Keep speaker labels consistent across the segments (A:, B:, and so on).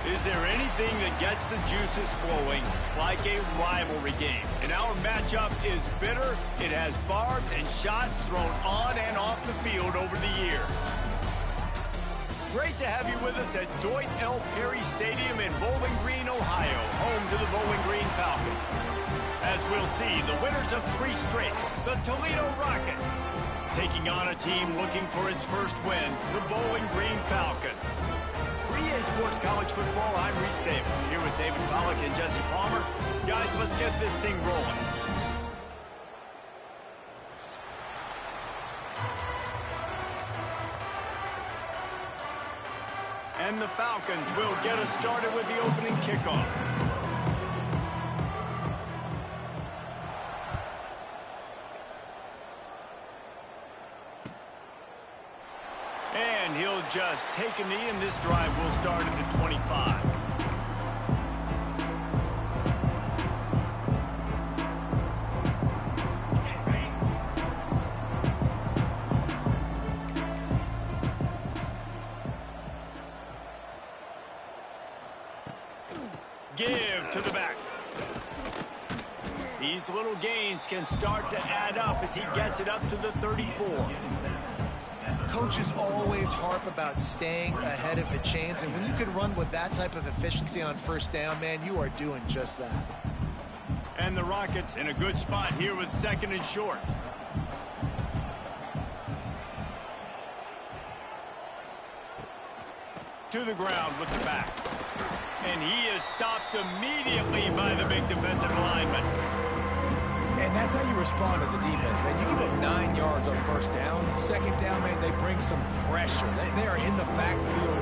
A: Is there anything that gets the juices flowing like a rivalry game? And our matchup is bitter. It has barbs and shots thrown on and off the field over the years. Great to have you with us at Dwight L. Perry Stadium in Bowling Green, Ohio, home to the Bowling Green Falcons. As we'll see, the winners of 3 straight, the Toledo Rockets, taking on a team looking for its first win, the Bowling Green Falcons. For EA Sports College Football, I'm Reese Davis, here with David Pollack and Jesse Palmer. Guys, let's get this thing rolling. And the Falcons will get us started with the opening kickoff. And he'll just take a knee, and this drive will start at the 25. Give to the back. These little gains can start to add up as he gets it up to the 34.
B: Coaches always harp about staying ahead of the chains, and when you can run with that type of efficiency on first down, man, you are doing just that.
A: And the Rockets in a good spot here with 2nd and short. To the ground with the back. And he is stopped immediately by the big defensive lineman.
C: And that's how you respond as a defense, man. You give up 9 yards on first down. 2nd down, man, they bring some pressure. They are in the backfield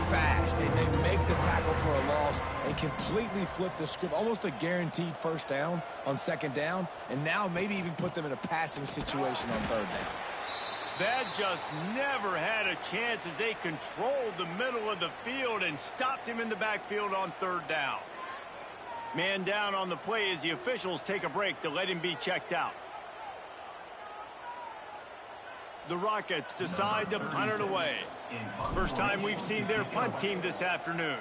C: fast, and they make the tackle for a loss and completely flip the script. Almost a guaranteed first down on 2nd down, and now maybe even put them in a passing situation on 3rd down.
A: That just never had a chance as they controlled the middle of the field and stopped him in the backfield on 3rd down. Man down on the play as the officials take a break to let him be checked out. The Rockets decide to punt it away. First time we've seen their punt team this afternoon.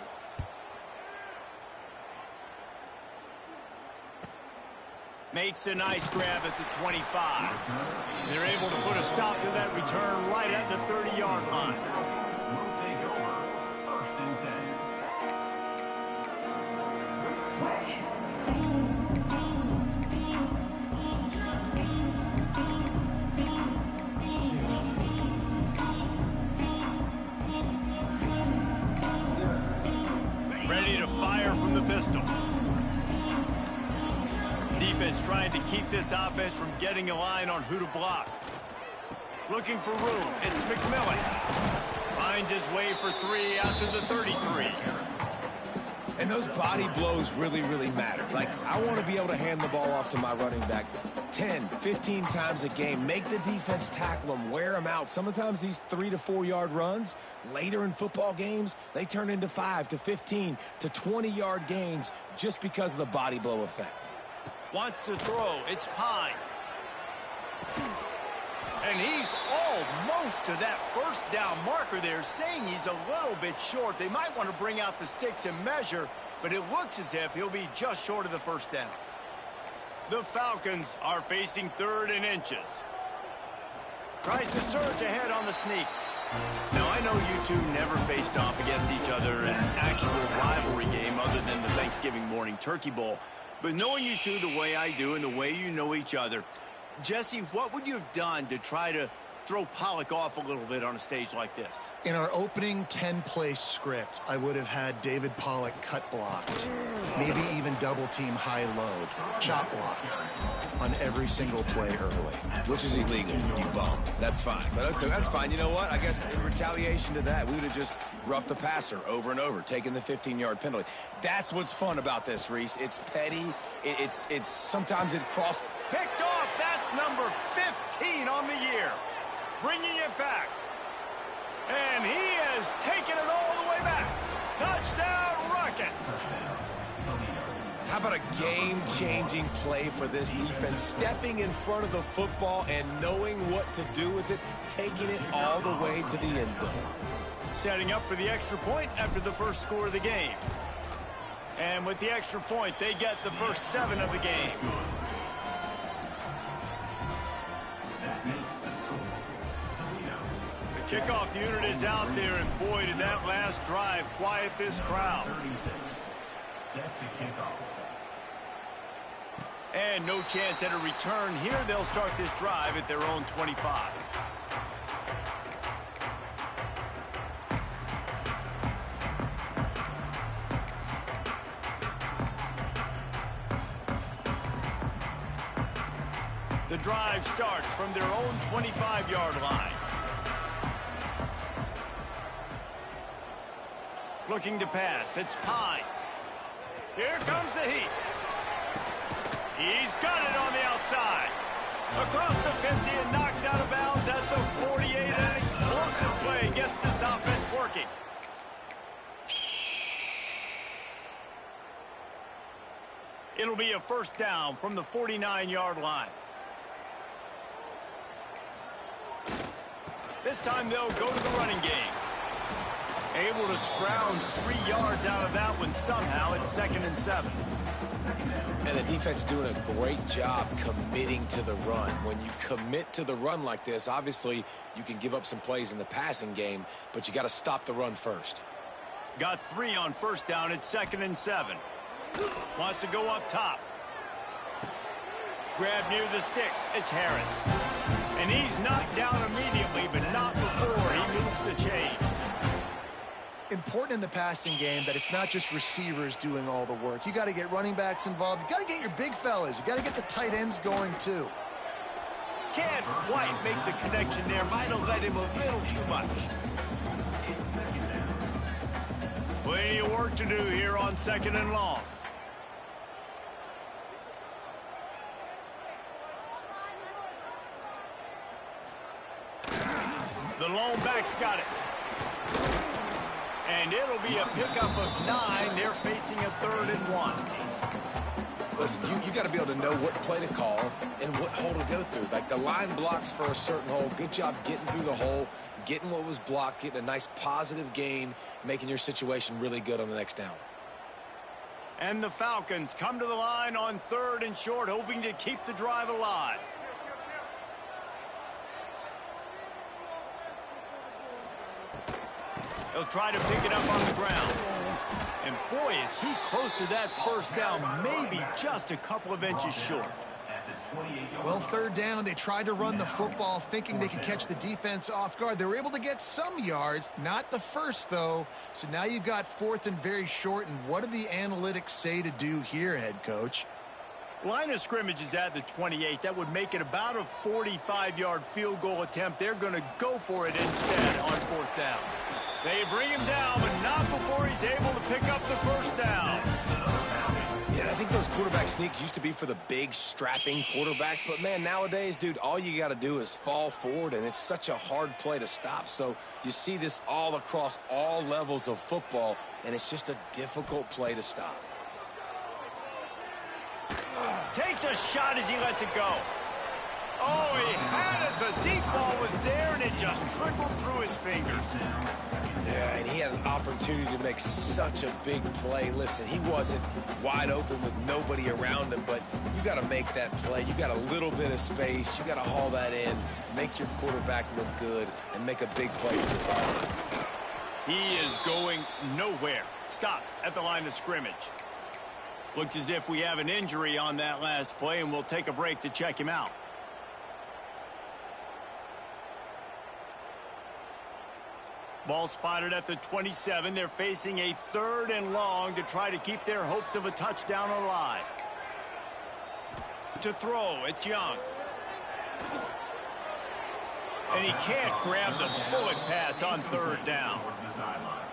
A: Makes a nice grab at the 25. They're able to put a stop to that return right at the 30-yard line. Ready to fire from the pistol. Defense trying to keep this offense from getting a line on who to block. Looking for room. It's McMillan. Finds his way for 3 out to the 33.
C: And those body blows really, really matter. Like, I want to be able to hand the ball off to my running back 10, 15 times a game. Make the defense tackle them, wear them out. Sometimes these 3 to 4 yard runs, later in football games, they turn into 5 to 15 to 20-yard gains just because of the body blow effect.
A: Wants to throw. It's Pine. And he's almost to that first down marker there, saying he's a little bit short. They might want to bring out the sticks and measure, but it looks as if he'll be just short of the first down. The Falcons are facing 3rd and inches. Tries to surge ahead on the sneak. Now, I know you two never faced off against each other in an actual rivalry game other than the Thanksgiving morning Turkey Bowl. But knowing you two the way I do and the way you know each other, Jesse, what would you have done to try to throw Pollack off a little bit on a stage like this?
B: In our opening 10-play script, I would have had David Pollack cut blocked, maybe even double-team high-load, chop blocked on every single play early.
C: Which is illegal, you bum. That's fine. But that's fine. You know what? I guess in retaliation to that, we would have just roughed the passer over and over, taking the 15-yard penalty. That's what's fun about this, Reese. It's petty. It's sometimes it crossed.
A: Picked off. That's number 15 on the year. Bringing it back. And he has taken it all the way back. Touchdown, Rockets.
C: How about a game-changing play for this defense? Stepping in front of the football and knowing what to do with it, taking it all the way to the end zone.
A: Setting up for the extra point after the first score of the game. And with the extra point, they get the first 7 of the game. The kickoff unit is out there, and boy, did that last drive quiet this crowd. And no chance at a return here. They'll start this drive at their own 25. The drive starts from their own 25-yard line. Looking to pass. It's Pine. Here comes the heat. He's got it on the outside. Across the 50 and knocked out of bounds at the 48. An explosive play gets this offense working. It'll be a first down from the 49-yard line. This time they'll go to the running game. Able to scrounge 3 yards out of that one somehow. It's 2nd and 7.
C: And the defense doing a great job committing to the run. When you commit to the run like this, obviously you can give up some plays in the passing game, but you got to stop the run first.
A: Got 3 on first down. It's 2nd and 7. Wants to go up top. Grab near the sticks. It's Harris. And he's knocked down immediately, but not before he moves the chains.
B: Important in the passing game that it's not just receivers doing all the work. You got to get running backs involved. You got to get your big fellas. You got to get the tight ends going too.
A: Can't quite make the connection there. Might have led him a little too much. Plenty of work to do here on 2nd and long. The lone back's got it. And it'll be a pickup of 9. They're facing a 3rd and 1.
C: Listen, you got to be able to know what play to call and what hole to go through. Like the line blocks for a certain hole. Good job getting through the hole, getting what was blocked, getting a nice positive gain, making your situation really good on the next down.
A: And the Falcons come to the line on 3rd and short, hoping to keep the drive alive. He'll try to pick it up on the ground. And boy, is he close to that first down, maybe just a couple of inches short.
B: Well, 3rd down, they tried to run the football thinking they could catch the defense off guard. They were able to get some yards, not the first, though. So now you've got 4th and very short. And what do the analytics say to do here, head coach?
A: Line of scrimmage is at the 28. That would make it about a 45-yard field goal attempt. They're going to go for it instead on 4th down. They bring him down, but not before he's able to pick up the first down.
C: Yeah, I think those quarterback sneaks used to be for the big, strapping quarterbacks. But, man, nowadays, dude, all you got to do is fall forward, and it's such a hard play to stop. So you see this all across all levels of football, and it's just a difficult play to stop.
A: Takes a shot as he lets it go. Oh, he had it. The deep ball was there, and it just trickled through his fingers.
C: Yeah, and he had an opportunity to make such a big play. Listen, he wasn't wide open with nobody around him, but you got to make that play. You got a little bit of space. You got to haul that in, make your quarterback look good, and make a big play for this offense.
A: He is going nowhere. Stop at the line of scrimmage. Looks as if we have an injury on that last play, and we'll take a break to check him out. Ball spotted at the 27. They're facing a 3rd and long to try to keep their hopes of a touchdown alive. To throw, it's Young. And he can't grab the bullet pass on 3rd down.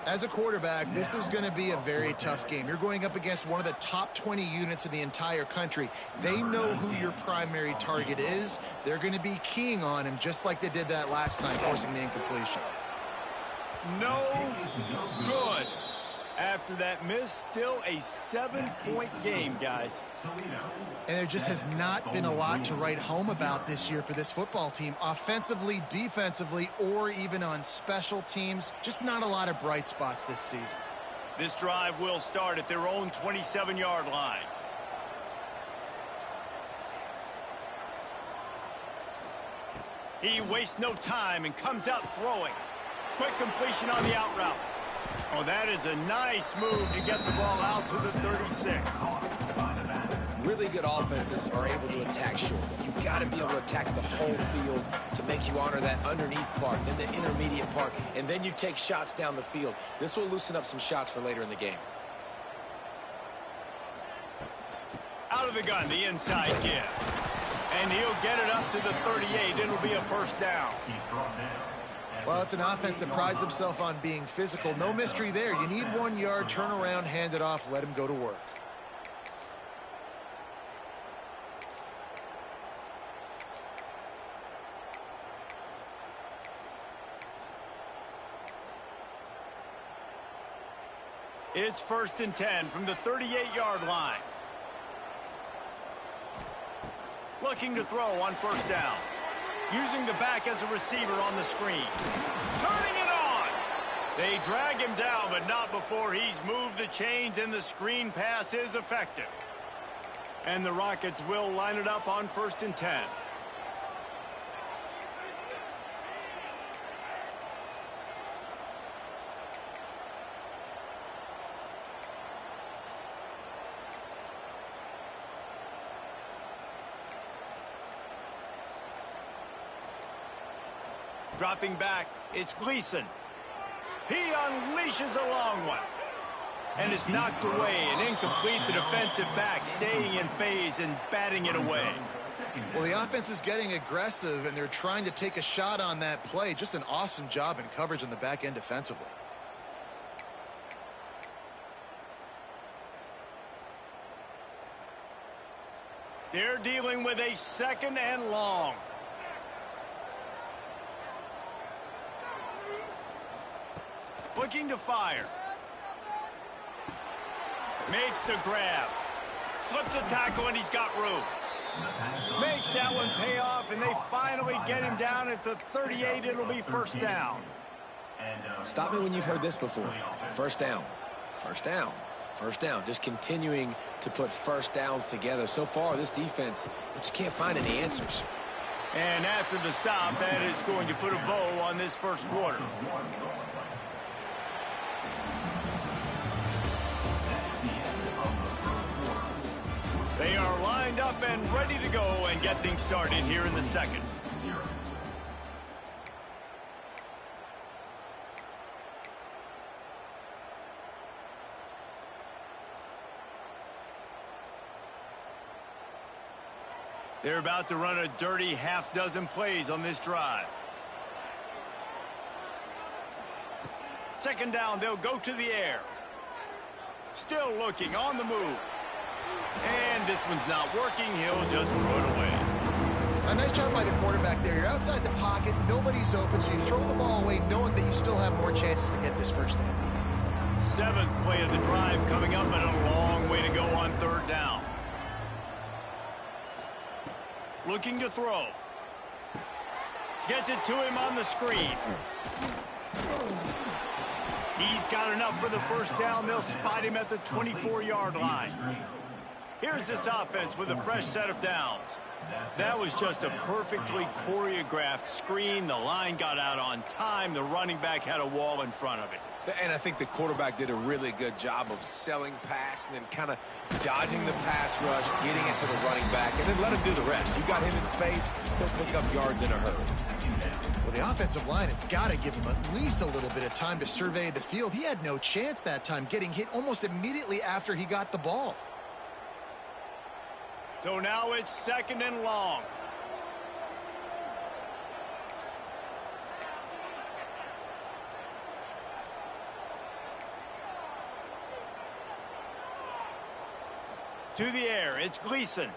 B: As a quarterback, this is going to be a very tough game. You're going up against one of the top 20 units in the entire country. They know who your primary target is. They're going to be keying on him just like they did that last time, forcing the incompletion.
A: No good. After that miss, still a 7-point game, guys.
B: And there just has not been a lot to write home about this year for this football team. Offensively, defensively, or even on special teams. Just not a lot of bright spots this season.
A: This drive will start at their own 27-yard line. He wastes no time and comes out throwing. Quick completion on the out route. Oh, that is a nice move to get the ball out to the 36.
C: Really good offenses are able to attack short. You've got to be able to attack the whole field to make you honor that underneath part, then the intermediate part, and then you take shots down the field. This will loosen up some shots for later in the game.
A: Out of the gun, the inside give. And he'll get it up to the 38. It'll be a first down.
B: Well, it's an offense that prides themselves on being physical. No mystery there. You need 1 yard, turn around, hand it off, let him go to work.
A: It's 1st and 10 from the 38-yard line. Looking to throw on first down. Using the back as a receiver on the screen. Turning it on. They drag him down, but not before he's moved the chains, and the screen pass is effective. And the Rockets will line it up on 1st and 10. Dropping back, it's Gleason. He unleashes a long one. And it's knocked away and incomplete. The defensive back staying in phase and batting it away.
B: Well, the offense is getting aggressive, and they're trying to take a shot on that play. Just an awesome job in coverage on the back end defensively.
A: They're dealing with a 2nd and long. Looking to fire. Makes the grab. Slips a tackle, and he's got room. Makes that one pay off, and they finally get him down at the 38. It'll be first down.
C: Stop me when you've heard this before. First down. First down. First down. Just continuing to put first downs together. So far, this defense, they just can't find any answers.
A: And after the stop, that is going to put a bow on this first quarter. They are lined up and ready to go and get things started here in the second. They're about to run a dirty half-dozen plays on this drive. 2nd down, they'll go to the air. Still looking on the move. And this one's not working. He'll just throw it away.
B: A nice job by the quarterback there. You're outside the pocket. Nobody's open, so you throw the ball away knowing that you still have more chances to get this first down.
A: 7th play of the drive coming up, and a long way to go on 3rd down. Looking to throw. Gets it to him on the screen. He's got enough for the first down. They'll spot him at the 24-yard line. Here's this offense with a fresh set of downs. That was just a perfectly choreographed screen. The line got out on time. The running back had a wall in front of it.
C: And I think the quarterback did a really good job of selling pass and then kind of dodging the pass rush, getting it to the running back, and then let him do the rest. You got him in space, he'll pick up yards in a hurry.
B: Well, the offensive line has got to give him at least a little bit of time to survey the field. He had no chance that time, getting hit almost immediately after he got the ball.
A: So now it's 2nd and long. To the air, it's Gleason.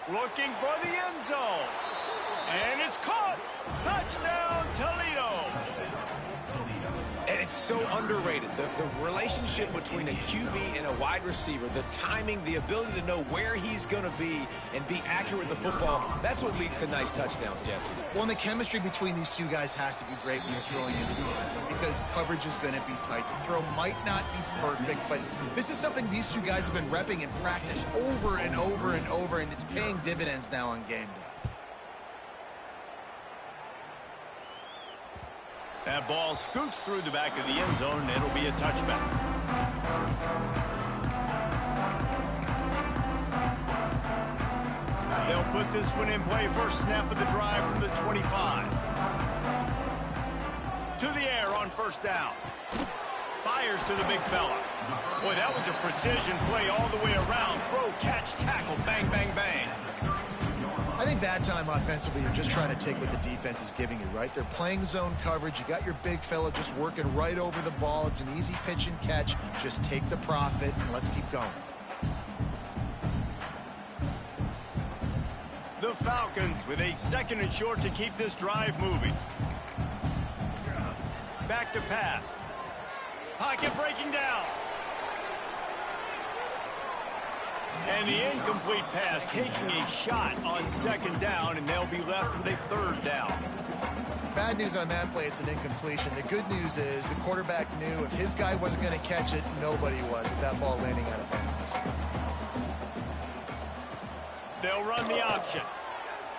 A: Looking for the end zone. And it's caught. Touchdown, Toledo.
C: And it's so underrated. The relationship between a QB and a wide receiver, the timing, the ability to know where he's going to be and be accurate with the football, that's what leads to nice touchdowns, Jesse.
B: Well, and the chemistry between these two guys has to be great when you're throwing into defense because coverage is going to be tight. The throw might not be perfect, but this is something these two guys have been repping in practice over and over and over, and it's paying dividends now on game day.
A: That ball scoots through the back of the end zone, and it'll be a touchback. They'll put this one in play. First snap of the drive from the 25. To the air on first down. Fires to the big fella. Boy, that was a precision play all the way around. Throw, catch, tackle, bang, bang, bang.
B: I think that time offensively, you're just trying to take what the defense is giving you, right? They're playing zone coverage. You got your big fella just working right over the ball. It's an easy pitch and catch. Just take the profit and let's keep going.
A: The Falcons with a second and short to keep this drive moving. Back to pass. Pocket breaking down. And the incomplete pass taking a shot on second down, and they'll be left with a third down.
B: Bad news on that play, it's an incompletion. The good news is the quarterback knew if his guy wasn't going to catch it, nobody was with that ball landing out of bounds.
A: They'll run the option.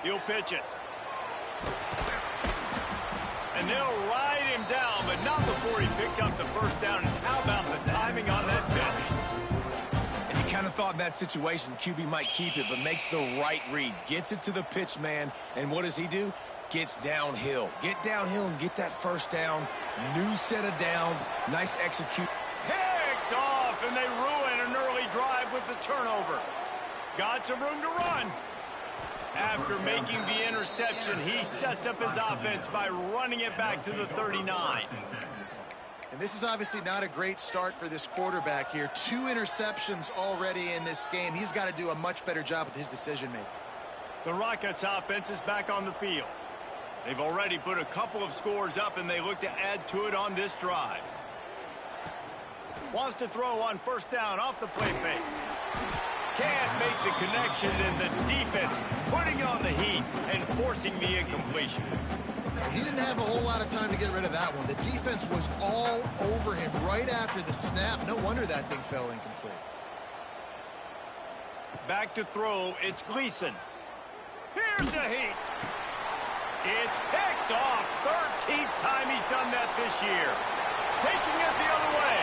A: He'll pitch it. And they'll ride him down, but not before he picks up the first down. And how about the timing on that pitch?
C: Kind of thought in that situation QB might keep it, but makes the right read. Gets it to the pitch man, and what does he do? Gets downhill. Get downhill and get that first down. New set of downs. Nice execute.
A: Picked off, and they ruin an early drive with the turnover. Got some room to run. After making the interception, he sets up his offense by running it back to the 39.
B: And this is obviously not a great start for this quarterback here. 2 interceptions already in this game. He's got to do a much better job with his decision-making.
A: The Rockets offense is back on the field. They've already put a couple of scores up, and they look to add to it on this drive. Wants to throw on first down off the play fake. Can't make the connection, and the defense putting on the heat and forcing the incompletion.
B: He didn't have a whole lot of time to get rid of that one. The defense was all over him right after the snap. No wonder that thing fell incomplete.
A: Back to throw, it's Gleason. Here's a heat. It's picked off. 13th time he's done that this year. Taking it the other way.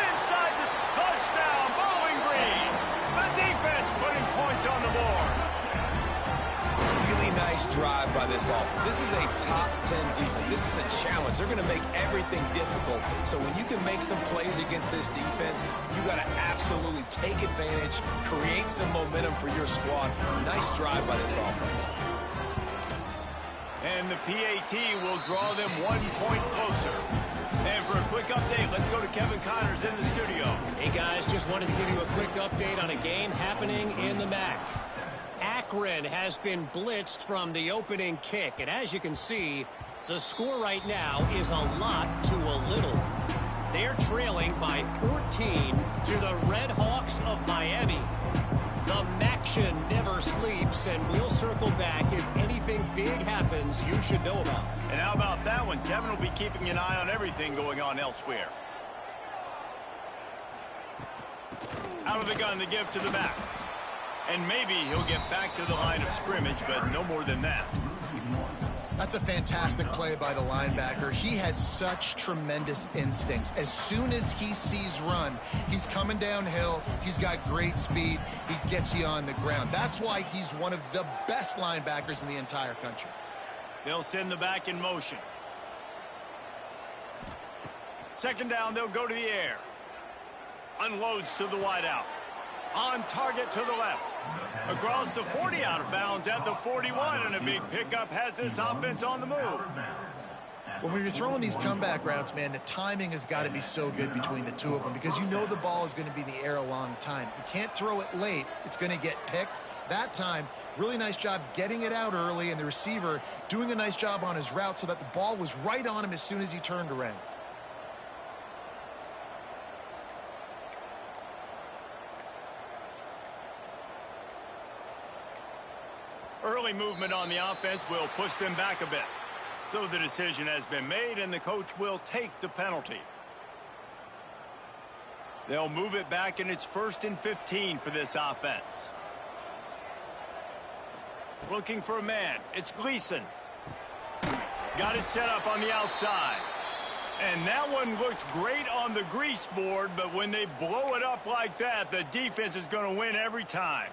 A: Inside the touchdown, Bowling Green. The defense putting points on the board.
C: Really nice drive by this offense. This is a top 10 defense. This is a challenge. They're going to make everything difficult. So when you can make some plays against this defense, you got to absolutely take advantage, create some momentum for your squad. Nice drive by this offense.
A: And the PAT will draw them 1 point closer. And for a quick update, let's go to Kevin Connors in the studio.
D: Hey guys, just wanted to give you a quick update on a game happening in the MAC. Akron has been blitzed from the opening kick, and as you can see, the score right now is a lot to a little. They're trailing by 14 to the Red Hawks of Miami. The Maction never sleeps, and we'll circle back if anything big happens you should know about.
A: And how about that one? Kevin will be keeping an eye on everything going on elsewhere. Out of the gun to give to the back. And maybe he'll get back to the line of scrimmage, but no more than that.
B: That's a fantastic play by the linebacker. He has such tremendous instincts. As soon as he sees run, he's coming downhill. He's got great speed. He gets you on the ground. That's why he's one of the best linebackers in the entire country.
A: They'll send the back in motion. Second down, they'll go to the air. Unloads to the wideout. On target to the left. Across the 40, out of bounds at the 41, and a big pickup has this offense on the move.
B: Well, when you're throwing these comeback routes, man, the timing has got to be so good between the two of them because you know the ball is going to be in the air a long time. You can't throw it late. It's going to get picked. That time, really nice job getting it out early, and the receiver doing a nice job on his route so that the ball was right on him as soon as he turned around.
A: Early movement on the offense will push them back a bit. So the decision has been made, and the coach will take the penalty. They'll move it back, and it's 1st and 15 for this offense. Looking for a man. It's Gleason. Got it set up on the outside. And that one looked great on the grease board, but when they blow it up like that, the defense is going to win every time.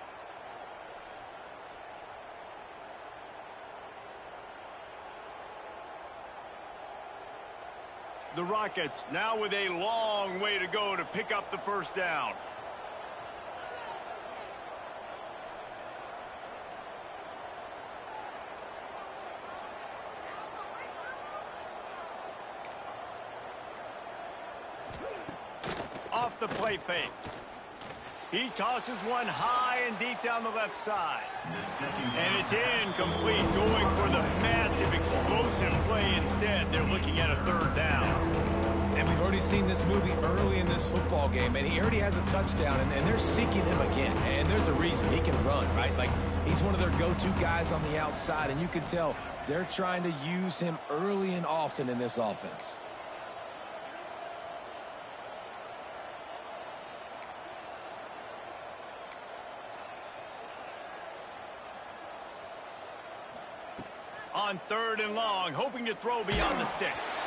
A: The Rockets now with a long way to go to pick up the first down. Off the play fake. He tosses one high and deep down the left side. And it's incomplete, going for the massive explosive play instead. They're looking at a 3rd down.
C: And we've already seen this movie early in this football game, and he already has a touchdown, and they're seeking him again. And there's a reason. He can run, right? Like, he's one of their go-to guys on the outside, and you can tell they're trying to use him early and often in this offense.
A: On 3rd and long, hoping to throw beyond the sticks.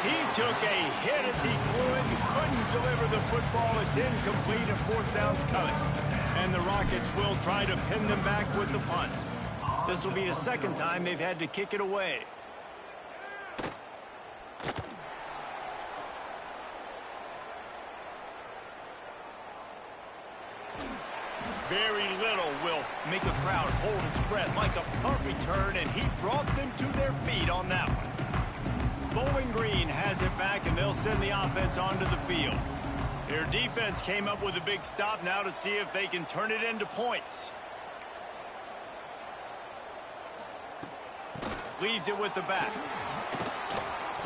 A: He took a hit as he flew it and couldn't deliver the football. It's incomplete, and 4th down's coming. And the Rockets will try to pin them back with the punt. This will be the 2nd time they've had to kick it away. Very little will make a crowd hold its breath like a punt return, and he brought them to their feet on that one. Bowling Green has it back, and they'll send the offense onto the field. Their defense came up with a big stop now to see if they can turn it into points. Leaves it with the back.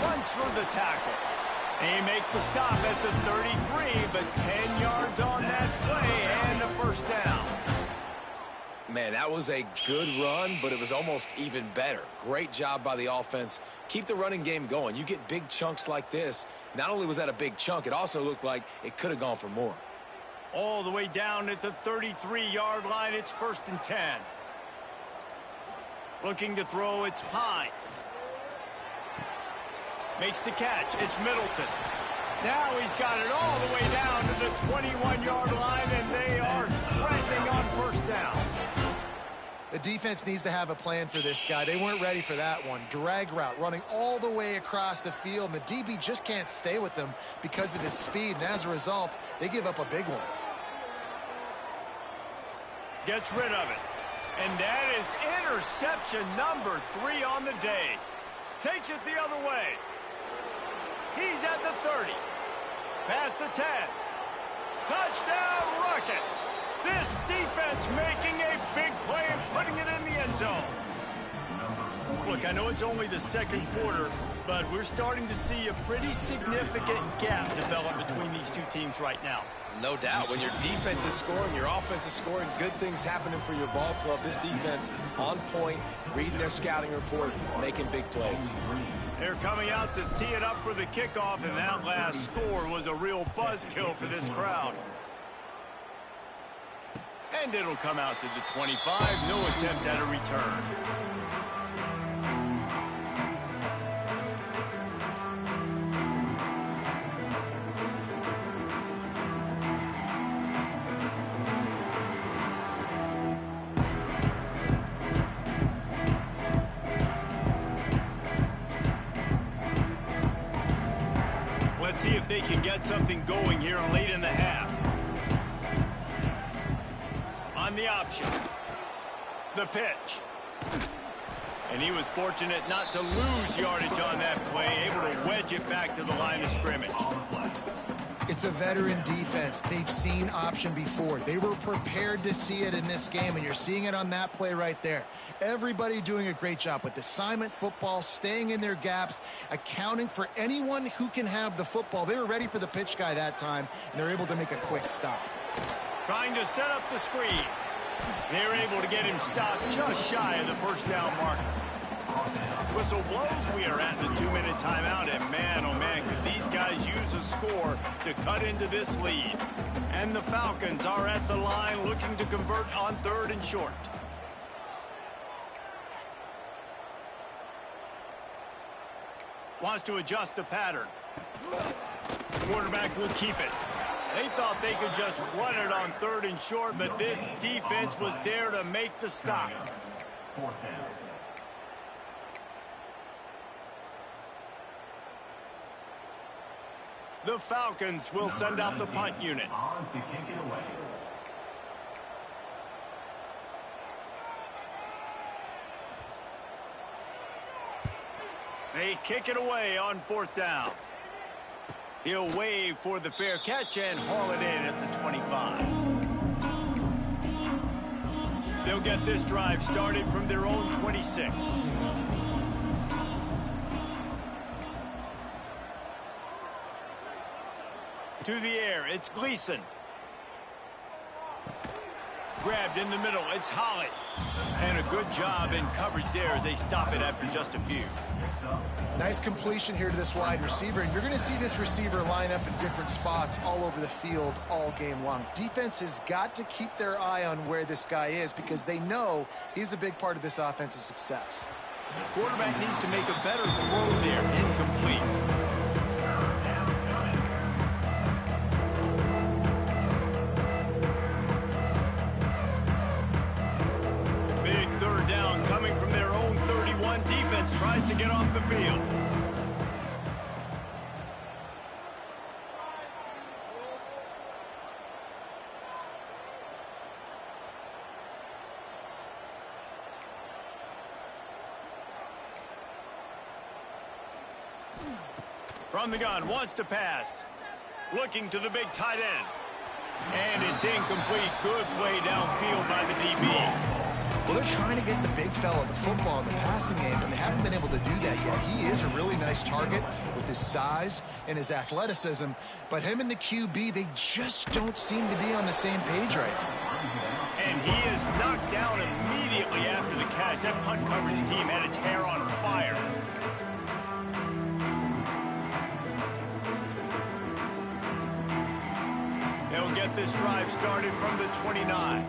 A: Runs through the tackle. He makes the stop at the 33, but 10 yards on that play and a 1st down.
C: Man, that was a good run, but it was almost even better. Great job by the offense. Keep the running game going. You get big chunks like this. Not only was that a big chunk, it also looked like it could have gone for more.
A: All the way down at the 33-yard line. It's 1st and 10. Looking to throw, it's Pine. Makes the catch. It's Middleton. Now he's got it all the way down to the 21-yard line, and they are threatening on 1st down.
B: The defense needs to have a plan for this guy. They weren't ready for that one. Drag route, running all the way across the field, and the DB just can't stay with him because of his speed, and as a result, they give up a big one.
A: Gets rid of it. And that is interception number 3 on the day. Takes it the other way. He's at the 30. Past the 10. Touchdown, Rockets. This defense making a big play and putting it in the end zone. Look, I know it's only the 2nd quarter, but we're starting to see a pretty significant gap develop between these two teams right now.
C: No doubt. When your defense is scoring, your offense is scoring, good things happening for your ball club. This defense on point, reading their scouting report, making big plays.
A: They're coming out to tee it up for the kickoff, and that last score was a real buzzkill for this crowd. And it'll come out to the 25. No attempt at a return. Let's see if they can get something going here late in the half. On the option. The pitch. And he was fortunate not to lose yardage on that play, able to wedge it back to the line of scrimmage.
B: It's a veteran defense. They've seen option before. They were prepared to see it in this game, and you're seeing it on that play right there. Everybody doing a great job with assignment football, staying in their gaps, accounting for anyone who can have the football. They were ready for the pitch guy that time, and they're able to make a quick stop.
A: Trying to set up the screen. They're able to get him stopped just shy of the first down marker. Whistle blows. We are at the 2-minute timeout, and man, oh man, could these guys use a score to cut into this lead. And the Falcons are at the line looking to convert on 3rd and short. Wants to adjust the pattern. Quarterback will keep it. They thought they could just run it on 3rd and short, but this defense was there to make the stop.
E: 4th down.
A: The Falcons will send out the punt unit.
E: On to kick it away.
A: They kick it away on 4th down. He'll wave for the fair catch and haul it in at the 25. They'll get this drive started from their own 26. To the air, it's Gleason. Grabbed in the middle, it's Holly. And a good job in coverage there as they stop it after just a few.
B: Nice completion here to this wide receiver, and you're going to see this receiver line up in different spots all over the field all game long. Defense has got to keep their eye on where this guy is because they know he's a big part of this offense's success.
A: Quarterback needs to make a better throw there, incomplete. Big 3rd down coming from their own 31. Defense tries to get off the field. From the gun, wants to pass. Looking to the big tight end. And it's incomplete. Good play downfield by the DB.
B: Well, they're trying to get the big fella the football in the passing game, but they haven't been able to do that yet. He is a really nice target with his size and his athleticism, but him and the QB, they just don't seem to be on the same page right now.
A: And he is knocked down immediately after the catch. That punt coverage team had its hair on fire. They'll get this drive started from the 29.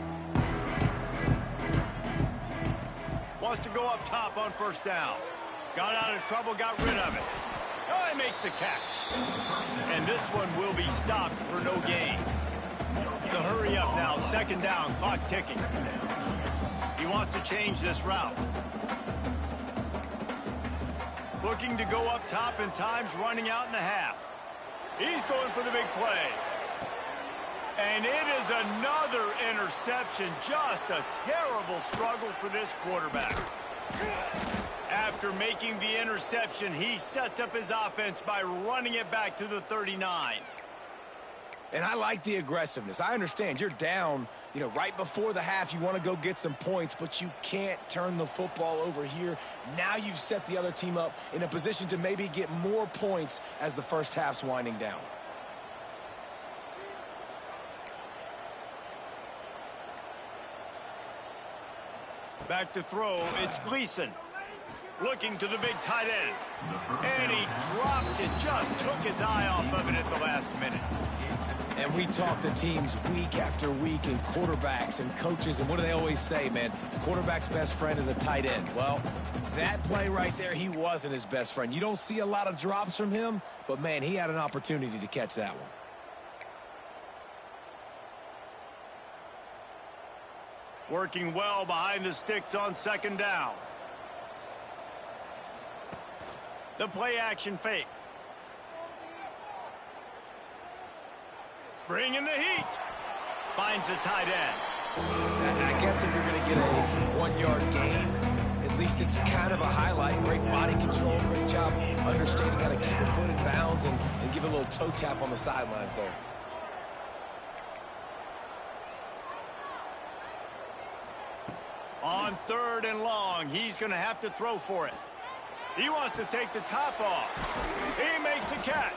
A: Wants to go up top on 1st down. Got out of trouble, got rid of it. Oh, he makes the catch. And this one will be stopped for no gain. The hurry up now, 2nd down, clock ticking. He wants to change this route. Looking to go up top, and time's running out in the half. He's going for the big play. And it is another interception. Just a terrible struggle for this quarterback. After making the interception, he sets up his offense by running it back to the 39.
C: And I like the aggressiveness. I understand you're down, right before the half. You want to go get some points, but you can't turn the football over here. Now you've set the other team up in a position to maybe get more points as the first half's winding down.
A: Back to throw, it's Gleason. Looking to the big tight end. And he drops it, just took his eye off of it at the last minute.
C: And we talk to teams week after week and quarterbacks and coaches, and what do they always say, man? Quarterback's best friend is a tight end. Well, that play right there, he wasn't his best friend. You don't see a lot of drops from him, but, man, he had an opportunity to catch that one.
A: Working well behind the sticks on 2nd down. The play action fake. Bringing the heat. Finds the tight end.
C: I guess if you're going to get a 1-yard gain, at least it's kind of a highlight. Great body control, great job understanding how to keep a foot in bounds and give a little toe tap on the sidelines there.
A: On 3rd and long, he's going to have to throw for it. He wants to take the top off. He makes a catch.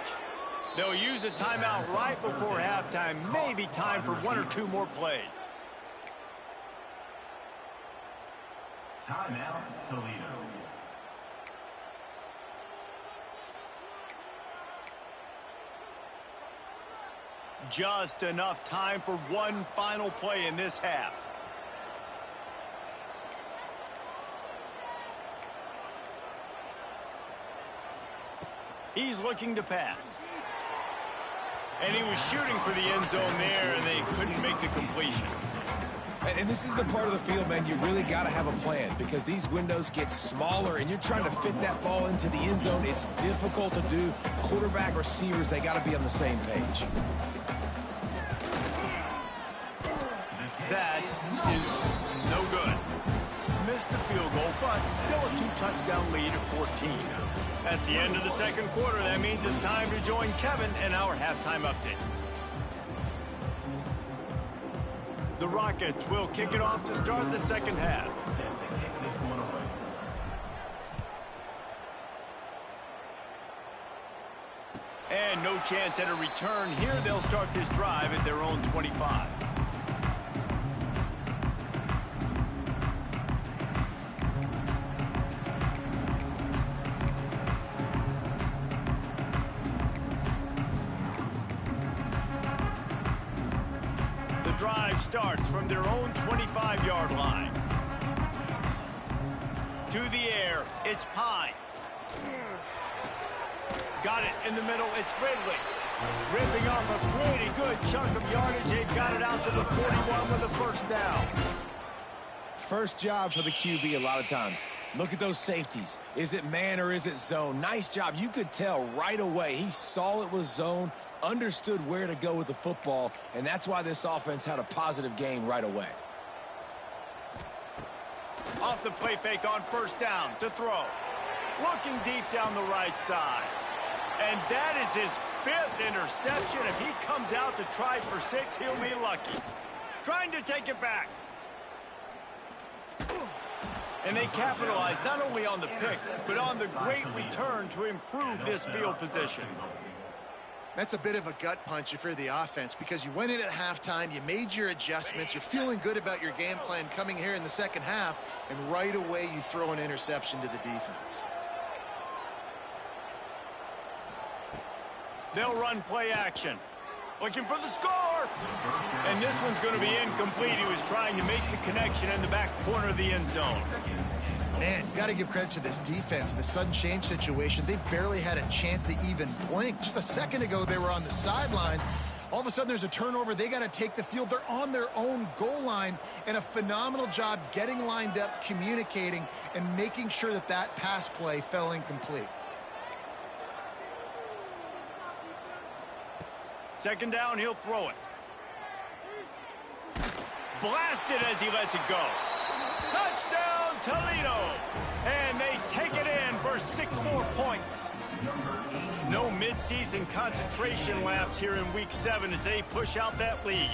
A: They'll use a timeout right before halftime. Maybe time for 1 or 2 more plays.
E: Timeout, Toledo.
A: Just enough time for one final play in this half. He's looking to pass. And he was shooting for the end zone there, and they couldn't make the completion.
C: And this is the part of the field, man, you really got to have a plan because these windows get smaller and you're trying to fit that ball into the end zone. It's difficult to do. Quarterback, receivers, they got to be on the same page.
A: That is no good. Missed the field goal, but still a 2-touchdown lead at 14. That's the end of the second quarter. That means it's time to join Kevin in our halftime update. The Rockets will kick it off to start the second half.
E: Set to kick this one away.
A: And no chance at a return here. They'll start this drive at their own 25. Drive starts from their own 25-yard line. To the air, it's Pine. Got it in the middle, it's Ridley. Ripping off a pretty good chunk of yardage. They've got it out to the 41 with a first down.
C: First job for the QB a lot of times. Look at those safeties. Is it man or is it zone? Nice job. You could tell right away. He saw it was zone, understood where to go with the football, and that's why this offense had a positive gain right away.
A: Off the play fake on first down to throw. Looking deep down the right side. And that is his 5th interception. If he comes out to try for 6, he'll be lucky. Trying to take it back. And they capitalized not only on the pick, but on the great return to improve this field position.
B: That's a bit of a gut punch if you're the offense because you went in at halftime, you made your adjustments, you're feeling good about your game plan coming here in the second half, and right away you throw an interception to the defense.
A: They'll run play action. Looking for the score! And this one's going to be incomplete. He was trying to make the connection in the back corner of the end zone.
B: Man, got to give credit to this defense in the sudden change situation. They've barely had a chance to even blink. Just a second ago, they were on the sideline. All of a sudden, there's a turnover. They got to take the field. They're on their own goal line, and a phenomenal job getting lined up, communicating, and making sure that that pass play fell incomplete.
A: Second down, he'll throw it. Blasted as he lets it go. Touchdown, Toledo! And they take it in for 6 more points. No midseason concentration laps here in Week 7 as they push out that lead.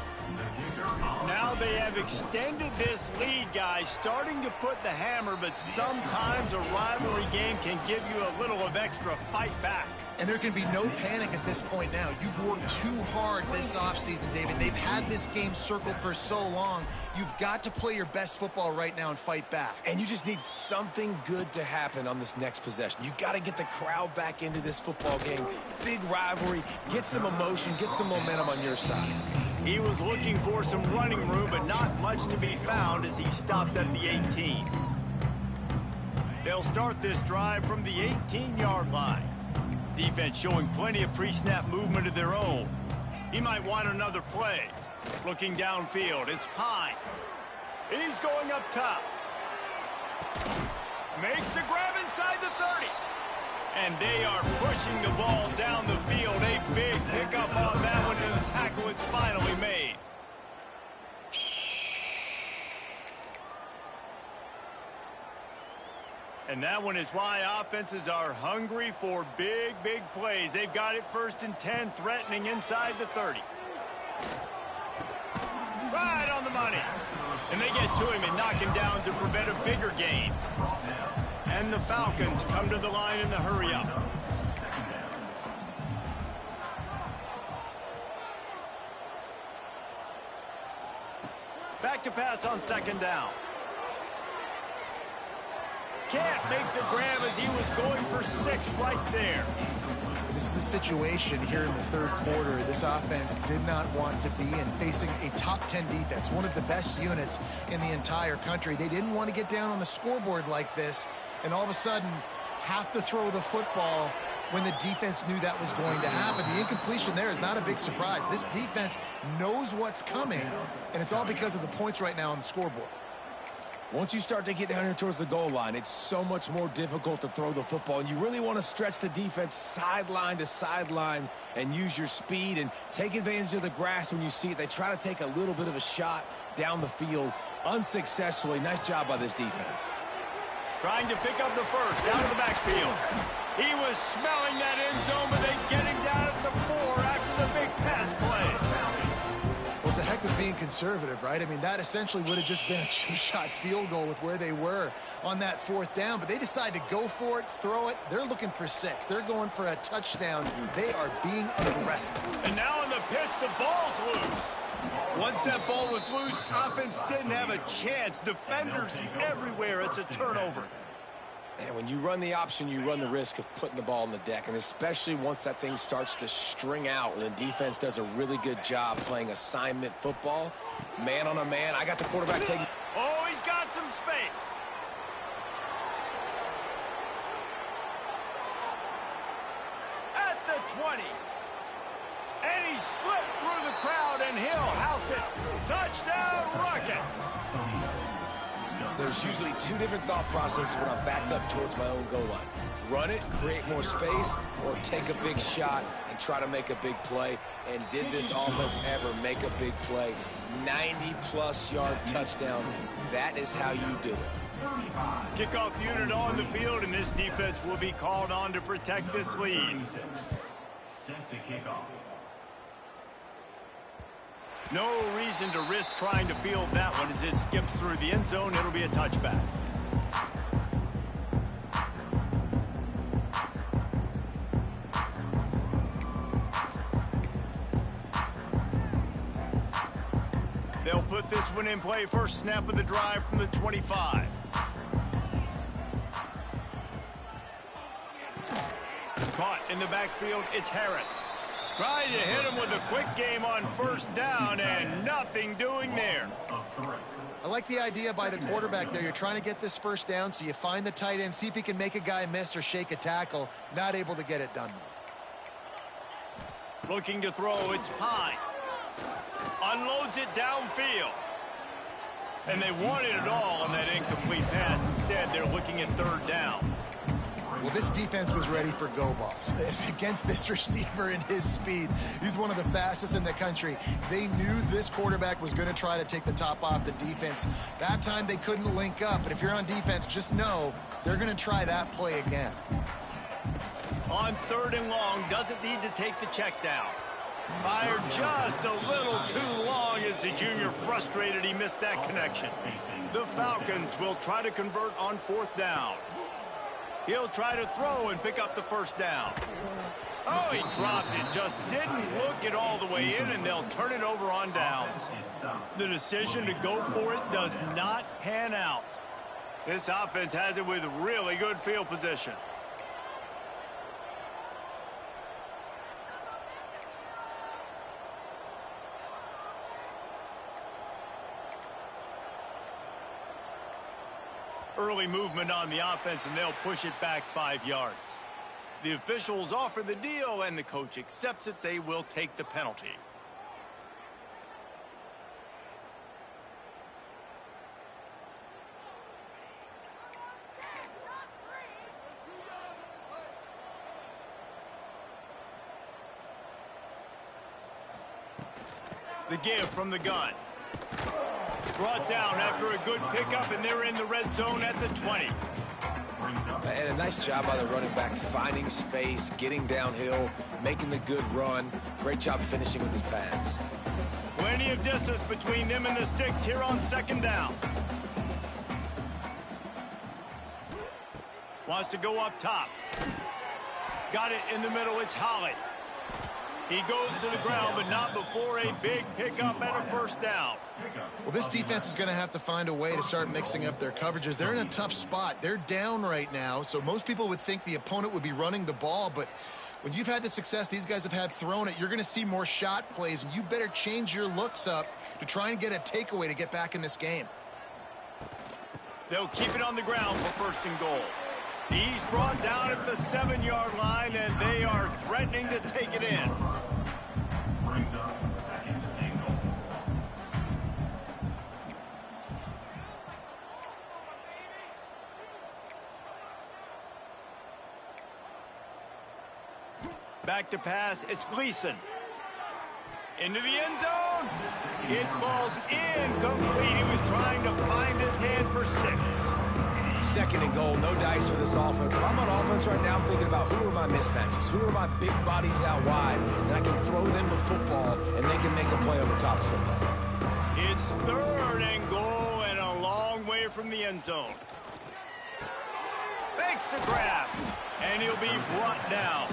A: Now they have extended this lead, guys, starting to put the hammer, but sometimes a rivalry game can give you a little of extra fight back.
B: And there can be no panic at this point now. You've worked too hard this offseason, David. They've had this game circled for so long. You've got to play your best football right now and fight back.
C: And you just need something good to happen on this next possession. You got to get the crowd back into this football game. Big rivalry. Get some emotion. Get some momentum on your side.
A: He was looking for some running room, but not much to be found as he stopped at the 18. They'll start this drive from the 18-yard line. Defense showing plenty of pre-snap movement of their own. He might want another play. Looking downfield, it's Pine. He's going up top. Makes the grab inside the 30. And they are pushing the ball down the field. A big pickup on that one, and the tackle is finally made. And that one is why offenses are hungry for big, big plays. They've got it 1st and 10, threatening inside the 30. Right on the money. And they get to him and knock him down to prevent a bigger gain. And the Falcons come to the line in the hurry-up. Back to pass on 2nd down. Can't make the grab as he was going for 6 right there.
B: This is a situation here in the 3rd quarter. This offense did not want to be in, facing a top 10 defense, one of the best units in the entire country. They didn't want to get down on the scoreboard like this and all of a sudden have to throw the football when the defense knew that was going to happen. The incompletion there is not a big surprise. This defense knows what's coming, and it's all because of the points right now on the scoreboard.
C: Once you start to get down here towards the goal line, it's so much more difficult to throw the football, and you really want to stretch the defense sideline to sideline and use your speed and take advantage of the grass when you see it. They try to take a little bit of a shot down the field unsuccessfully. Nice job by this defense.
A: Trying to pick up the first out of the backfield. He was smelling that end zone, but they get him down at the 4 after the big pass play.
B: Well, it's a heck of being conservative, right? I mean, that essentially would have just been a two-shot field goal with where they were on that 4th down, but they decide to go for it, throw it. They're looking for 6. They're going for a touchdown. They are being aggressive.
A: And now on the pitch, the ball's loose. Once that ball was loose, offense didn't have a chance. Defenders everywhere. It's a turnover.
C: And when you run the option, you run the risk of putting the ball on the deck, and especially once that thing starts to string out, and the defense does a really good job playing assignment football, man on a man. I got the quarterback taking.
A: Oh, he's got some space. At the 20. And he slipped through the crowd, and he'll house it. Touchdown, Rockets.
C: There's usually 2 different thought processes when I'm backed up towards my own goal line. Run it, create more space, or take a big shot and try to make a big play. And did this offense ever make a big play? 90-plus yard touchdown. That is how you do it.
A: Kickoff unit on the field, and this defense will be called on to protect this lead.
E: Set to kick off.
A: No reason to risk trying to field that one as it skips through the end zone. It'll be a touchback. They'll put this one in play. First snap of the drive from the 25. Caught in the backfield, it's Harris. Trying to hit him with a quick game on 1st down, and nothing doing there.
B: I like the idea by the quarterback there. You're trying to get this 1st down, so you find the tight end, see if he can make a guy miss or shake a tackle. Not able to get it done, though.
A: Looking to throw, it's Pine. Unloads it downfield. And they wanted it all on that incomplete pass. Instead, they're looking at 3rd down.
B: Well, this defense was ready for go balls against this receiver and his speed. He's one of the fastest in the country. They knew this quarterback was going to try to take the top off the defense. That time they couldn't link up, but if you're on defense, just know they're going to try that play again.
A: On 3rd and long, doesn't need to take the check down. Fired just a little too long as the junior frustrated he missed that connection. The Falcons will try to convert on 4th down. He'll try to throw and pick up the 1st down. Oh, he dropped it. Just didn't look it all the way in, and they'll turn it over on downs. The decision to go for it does not pan out. This offense has it with really good field position. Early movement on the offense, and they'll push it back 5 yards. The officials offer the deal, and the coach accepts it. They will take the penalty. The give from the gun. Brought down after a good pickup, and they're in the red zone at the 20.
C: And a nice job by the running back, finding space, getting downhill, making the good run. Great job finishing with his pads.
A: Plenty of distance between them and the sticks here on second down. Wants to go up top. Got it in the middle. It's Holly. He goes to the ground, but not before a big pickup and a first down.
B: Well, this defense is going to have to find a way to start mixing up their coverages. They're in a tough spot. They're down right now, so most people would think the opponent would be running the ball, but when you've had the success these guys have had throwing it, you're going to see more shot plays, and you better change your looks up to try and get a takeaway to get back in this game.
A: They'll keep it on the ground for first and goal. He's brought down at the 7-yard line, and they are threatening to take it in.
E: Brings up second and goal.
A: Back to pass. It's Gleason. Into the end zone. It falls incomplete. He was trying to find his man for 6.
C: Second and goal, no dice for this offense. If I'm on offense right now, I'm thinking about who are my mismatches, who are my big bodies out wide, and I can throw them the football, and they can make a play over top of somebody.
A: It's third and goal and a long way from the end zone. Makes the grab, and he'll be brought down.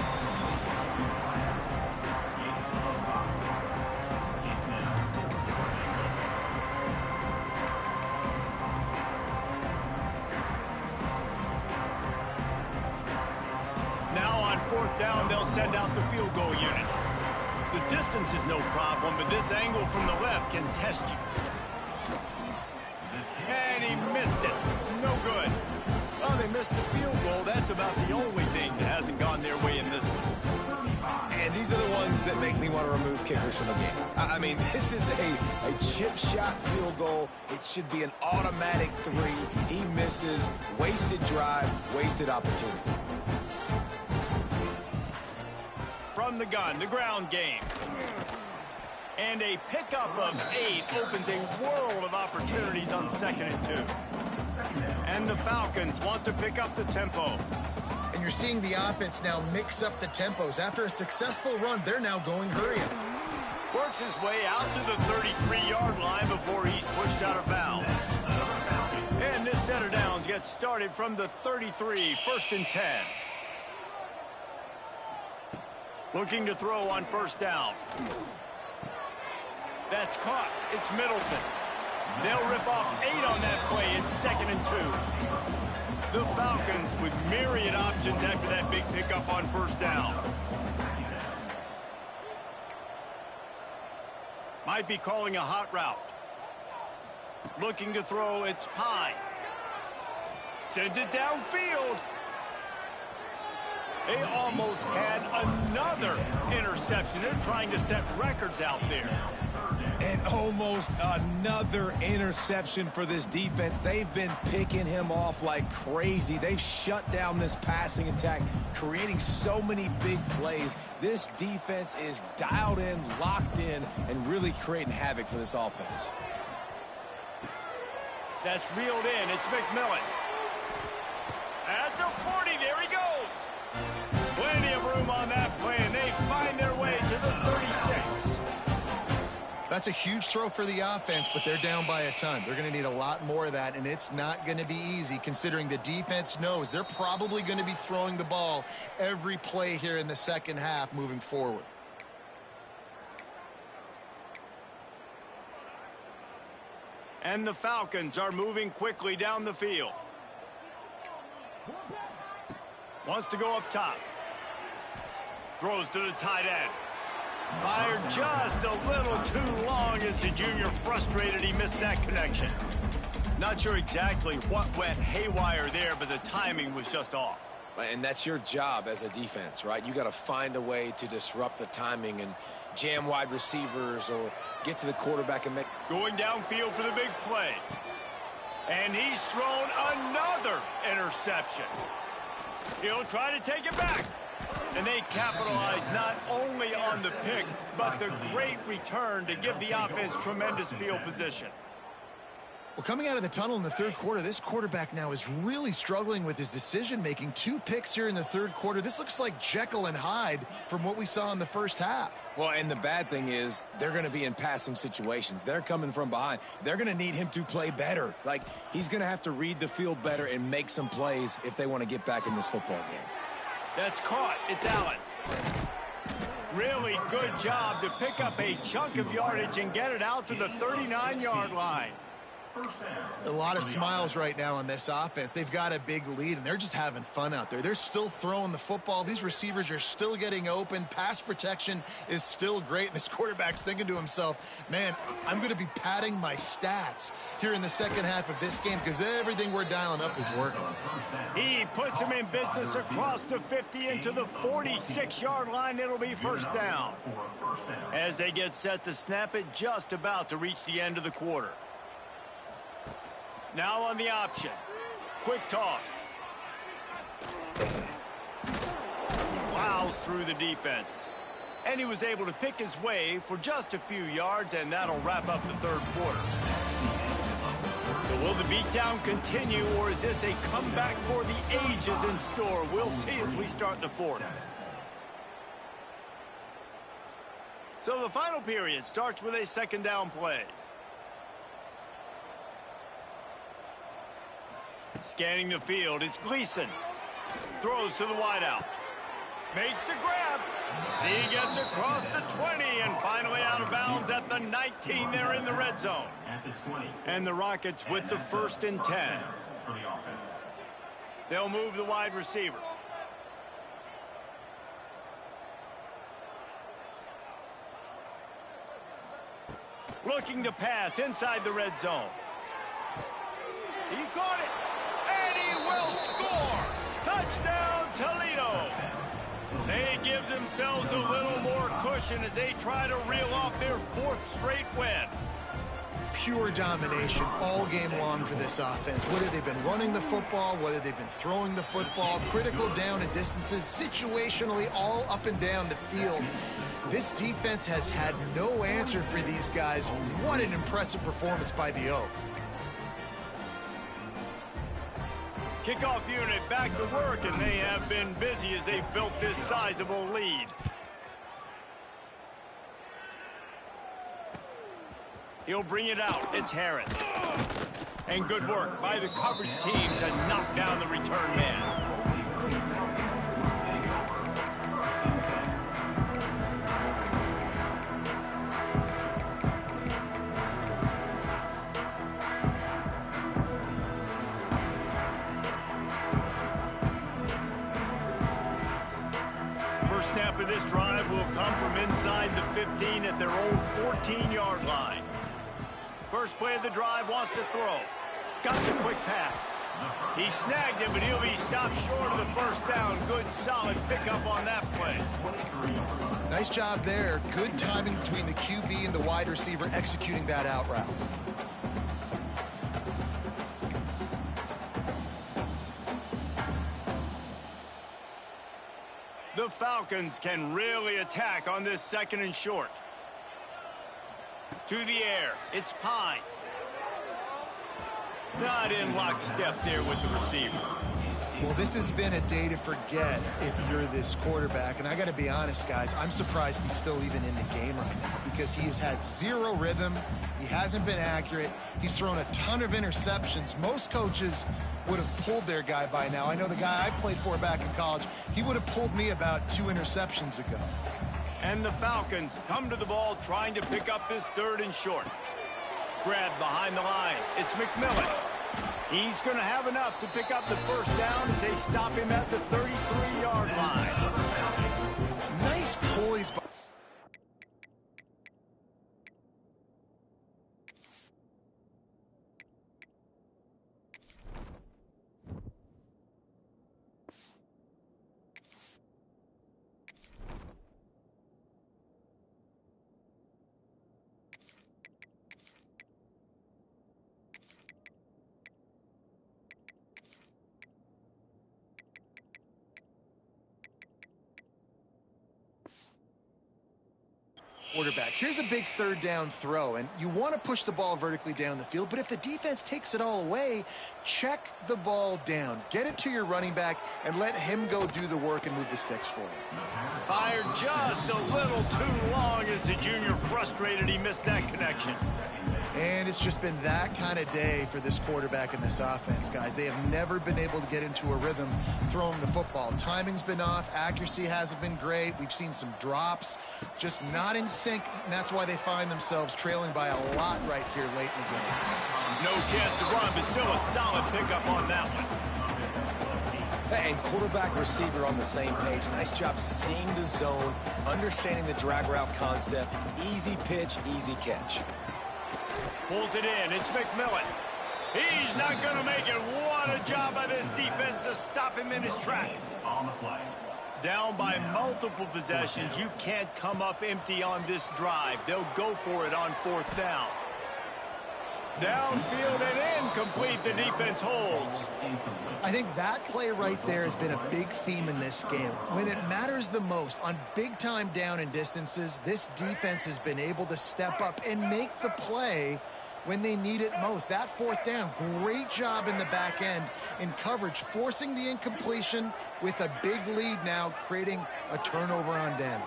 A: Fourth down, they'll send out the field goal unit. The distance is no problem, but this angle from the left can test you. And he missed it. No good. Well, they missed the field goal. That's about the only thing that hasn't gone their way in this one.
C: And these are the ones that make me want to remove kickers from the game. I mean, this is a chip shot field goal. It should be an automatic 3. He misses. Wasted drive, wasted opportunity.
A: From the gun, the ground game. And a pickup of 8 opens a world of opportunities on 2nd and 2. And the Falcons want to pick up the tempo.
B: And you're seeing the offense now mix up the tempos. After a successful run, they're now going hurry up.
A: Works his way out to the 33-yard line before he's pushed out of bounds. And this set of downs gets started from the 33, 1st and 10. Looking to throw on first down. That's caught. It's Middleton. They'll rip off 8 on that play. It's 2nd and 2. The Falcons with myriad options after that big pickup on first down. Might be calling a hot route. Looking to throw. It's Pine. Sends it downfield. They almost had another interception. They're trying to set records out there.
C: And almost another interception for this defense. They've been picking him off like crazy. They've shut down this passing attack, creating so many big plays. This defense is dialed in, locked in, and really creating havoc for this offense.
A: That's reeled in. It's McMillan. At the 40, there he goes. Plenty of room on that play, and they find their way to the 36.
B: That's a huge throw for the offense, but they're down by a ton. They're going to need a lot more of that, and it's not going to be easy considering the defense knows they're probably going to be throwing the ball every play here in the second half moving forward.
A: And the Falcons are moving quickly down the field. Wants to go up top. Throws to the tight end. Fired just a little too long as the junior frustrated. He missed that connection. Not sure exactly what went haywire there, but the timing was just off.
C: And that's your job as a defense, right? You got to find a way to disrupt the timing and jam wide receivers or get to the quarterback and make...
A: Going downfield for the big play. And he's thrown another interception. He'll try to take it back. And they capitalize not only on the pick, but the great return to give the offense tremendous field position.
B: Well, Well, coming out of the tunnel in the third quarter, this quarterback now is really struggling with his decision-making. 2 picks here in the third quarter. This looks like Jekyll and Hyde from what we saw in the first half.
C: Well, and the bad thing is they're going to be in passing situations. They're coming from behind. They're going to need him to play better. Like, he's going to have to read the field better and make some plays if they want to get back in this football game.
A: That's caught. It's Allen. Really good job to pick up a chunk of yardage and get it out to the 39-yard line.
B: A lot of smiles right now on this offense. They've got a big lead, and they're just having fun out there. They're still throwing the football. These receivers are still getting open. Pass protection is still great. This quarterback's thinking to himself, man, I'm going to be padding my stats here in the second half of this game because everything we're dialing up is working.
A: He puts him in business across the 50 into the 46-yard line. It'll be first down. As they get set to snap it, just about to reach the end of the quarter. Now on the option. Quick toss. Plows through the defense. And he was able to pick his way for just a few yards, and that'll wrap up the third quarter. So will the beatdown continue, or is this a comeback for the ages in store? We'll see as we start the fourth. So the final period starts with a second down play. Scanning the field, it's Gleason. Throws to the wideout. Makes the grab. He gets across the 20 and finally out of bounds at the 19. They're in the red zone. And the Rockets with the 1st and 10. They'll move the wide receiver. Looking to pass inside the red zone. He caught it. Will score. Touchdown, Toledo. They give themselves a little more cushion as they try to reel off their 4th straight win.
B: Pure domination all game long for this offense. Whether they've been running the football, whether they've been throwing the football, critical down and distances, situationally all up and down the field. This defense has had no answer for these guys. What an impressive performance by the Oak.
A: Kickoff unit back to work, and they have been busy as they've built this sizable lead. He'll bring it out. It's Harris. And good work by the coverage team to knock down the return man. Snap of this drive will come from inside the 15 at their own 14-yard line. First play of the drive, wants to throw. Got the quick pass. He snagged it, but he'll be stopped short of the first down. Good, solid pickup on that play.
B: Nice job there. Good timing between the QB and the wide receiver executing that out route.
A: The Falcons can really attack on this 2nd and short. To the air, it's Pine. Not in lockstep there with the receiver.
B: Well, this has been a day to forget if you're this quarterback. And I got to be honest, guys, I'm surprised he's still even in the game right now because he has had 0 rhythm. He hasn't been accurate. He's thrown a ton of interceptions. Most coaches would have pulled their guy by now. I know the guy I played for back in college, he would have pulled me about 2 interceptions ago.
A: And the Falcons come to the ball trying to pick up this 3rd and short. Grab behind the line. It's McMillan. He's going to have enough to pick up the first down as they stop him at the 33-yard line.
B: Nice poise. Quarterback. Here's a big third down throw, and you want to push the ball vertically down the field, but if the defense takes it all away, check the ball down. Get it to your running back and let him go do the work and move the sticks for you.
A: Fired just a little too long as the junior frustrated he missed that connection.
B: And it's just been that kind of day for this quarterback and this offense, guys. They have never been able to get into a rhythm throwing the football. Timing's been off. Accuracy hasn't been great. We've seen some drops, just not in sync, and that's why they find themselves trailing by a lot right here late in the game.
A: No chance to run, but still a solid pickup on that one.
C: And quarterback, receiver on the same page. Nice job seeing the zone, understanding the drag route concept. Easy pitch, easy catch.
A: Pulls it in. It's McMillan. He's not going to make it. What a job by this defense to stop him in his tracks.
E: On the play.
A: Down by multiple possessions. You can't come up empty on this drive. They'll go for it on fourth down. Downfield and incomplete. The defense holds.
B: I think that play right there has been a big theme in this game. When it matters the most, on big-time down and distances, this defense has been able to step up and make the play when they need it most. That fourth down, great job in the back end in coverage, forcing the incompletion with a big lead now, creating a turnover on downs.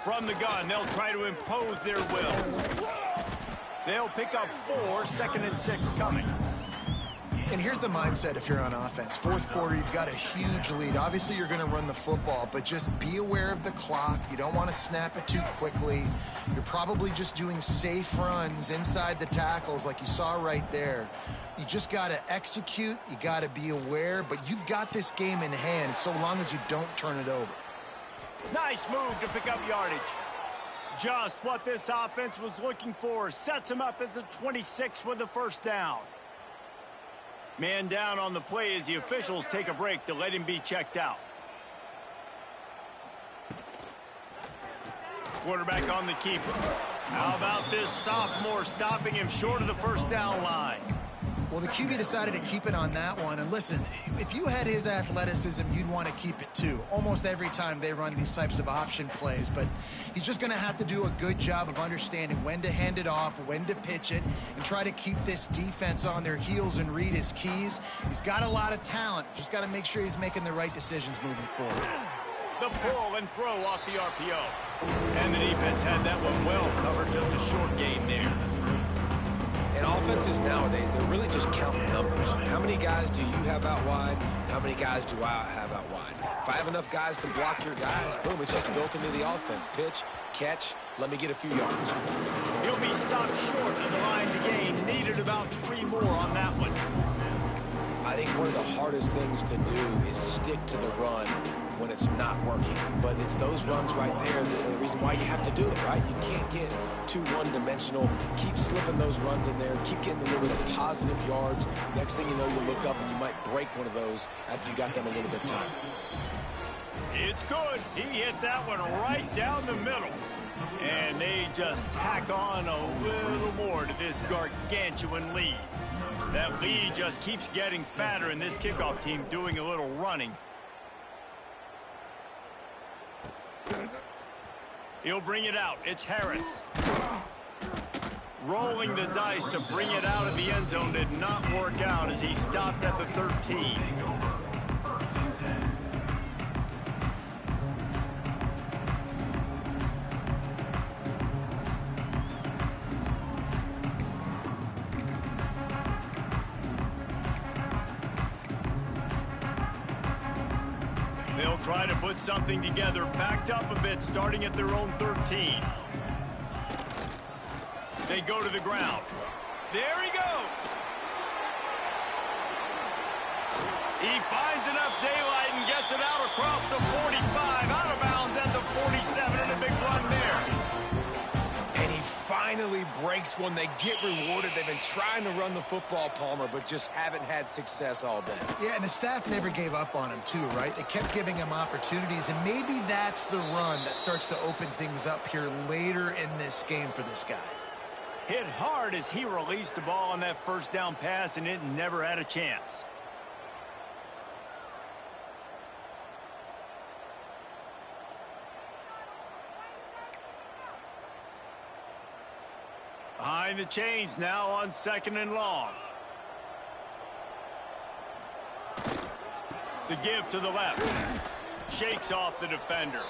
A: From the gun, they'll try to impose their will. They'll pick up 4, 2nd and 6 coming.
B: And here's the mindset if you're on offense. Fourth quarter, you've got a huge lead. Obviously, you're going to run the football, but just be aware of the clock. You don't want to snap it too quickly. You're probably just doing safe runs inside the tackles like you saw right there. You just got to execute. You got to be aware, but you've got this game in hand so long as you don't turn it over.
A: Nice move to pick up yardage. Just what this offense was looking for. Sets him up at the 26 with the first down. Man down on the play as the officials take a break to let him be checked out. Quarterback on the keeper. How about this sophomore stopping him short of the first down line?
B: Well, the QB decided to keep it on that one. And listen, if you had his athleticism, you'd want to keep it too. Almost every time they run these types of option plays. But he's just going to have to do a good job of understanding when to hand it off, when to pitch it, and try to keep this defense on their heels and read his keys. He's got a lot of talent. Just got to make sure he's making the right decisions moving forward.
A: The pull and throw off the RPO. And the defense had that one well covered. Just a short game there.
C: And offenses nowadays, they're really just counting numbers. How many guys do you have out wide? How many guys do I have out wide? If I have enough guys to block your guys, boom, it's just built into the offense. Pitch, catch, let me get a few yards.
A: He'll be stopped short of the line to gain. Needed about 3 more on that one.
C: I think one of the hardest things to do is stick to the run when it's not working. But it's those runs right there that are the reason why you have to do it, right? You can't get too one-dimensional. Keep slipping those runs in there. Keep getting a little bit of positive yards. Next thing you know, you look up and you might break one of those after you got them a little bit tired.
A: It's good. He hit that one right down the middle. And they just tack on a little more to this gargantuan lead. That lead just keeps getting fatter, and this kickoff team doing a little running. He'll bring it out. It's Harris. Rolling the dice to bring it out of the end zone did not work out as he stopped at the 13. They'll try to put something together, backed up a bit, starting at their own 13. They go to the ground. There he goes. He finds enough daylight and gets it out across the 45, out of bounds at the 47, and a big run there.
C: And he finally breaks one. They get rewarded. They've been trying to run the football, Palmer, but just haven't had success all day.
B: Yeah, and the staff never gave up on him too, right? They kept giving him opportunities, and maybe that's the run that starts to open things up here later in this game for this guy.
A: Hit hard as he released the ball on that first down pass, and it never had a chance. Behind the chains now on 2nd and long. The give to the left. Shakes off the defender.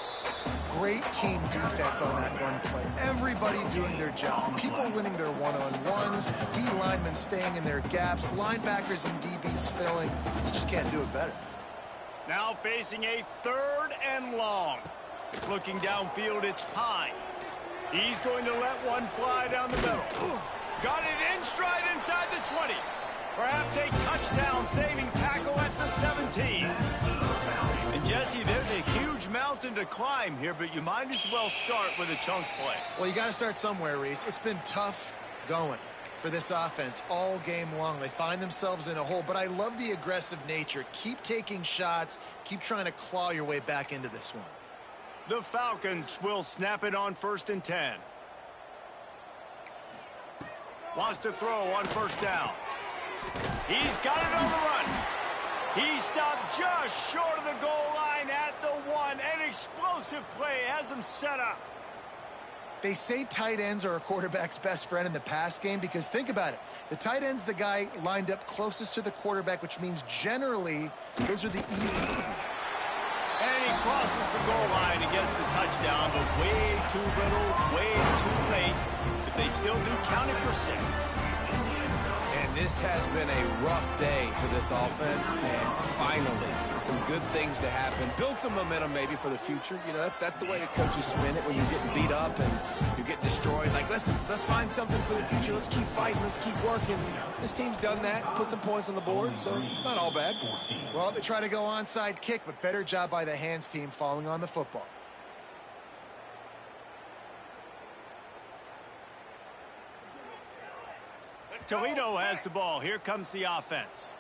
B: Great team defense on that run play. Everybody doing their job. People winning their one-on-ones, D linemen staying in their gaps, linebackers and DBs filling. You just can't do it better.
A: Now facing a 3rd and long. Looking downfield, it's Pine. He's going to let one fly down the middle. Got it in stride inside the 20. Perhaps a touchdown-saving tackle at the 17. And, Jesse, there's a huge mountain to climb here, but you might as well start with a chunk play.
B: Well, you got to start somewhere, Reese. It's been tough going for this offense all game long. They find themselves in a hole, but I love the aggressive nature. Keep taking shots. Keep trying to claw your way back into this one.
A: The Falcons will snap it on 1st and 10. Wants to throw on 1st down. He's got it on the run. He stopped just short of the goal line at the 1. An explosive play has him set up.
B: They say tight ends are a quarterback's best friend in the pass game because think about it. The tight end's the guy lined up closest to the quarterback, which means generally those are the easy.
A: And he crosses the goal line and gets the touchdown, but way too little, way too late. But they still do count it for 6.
C: And this has been a rough day for this offense, and finally, some good things to happen. Build some momentum maybe for the future. You know, that's the way the coaches spin it when you're getting beat up and you're getting destroyed. Like, listen, let's find something for the future. Let's keep fighting. Let's keep working. This team's done that, put some points on the board, so it's not all bad.
B: Well, they try to go onside kick, but better job by the hands team falling on the football.
A: Toledo has the ball. Here comes the offense.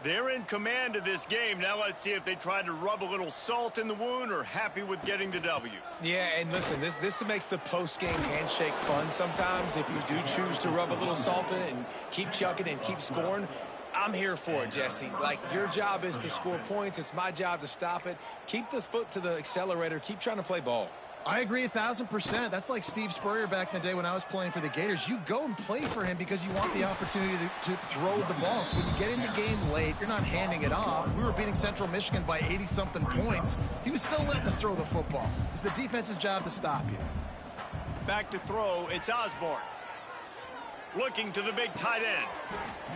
A: They're in command of this game. Now let's see if they try to rub a little salt in the wound or happy with getting the W.
C: Yeah, and listen, this makes the post-game handshake fun sometimes. If you do choose to rub a little salt in it and keep chucking and keep scoring, I'm here for it, Jesse. Like, your job is to score points. It's my job to stop it. Keep the foot to the accelerator. Keep trying to play ball.
B: I agree 1,000%. That's like Steve Spurrier back in the day when I was playing for the Gators. You go and play for him because you want the opportunity to throw the ball. So when you get in the game late, you're not handing it off. We were beating Central Michigan by 80-something points. He was still letting us throw the football. It's the defense's job to stop you.
A: Back to throw, it's Osborne. Looking to the big tight end.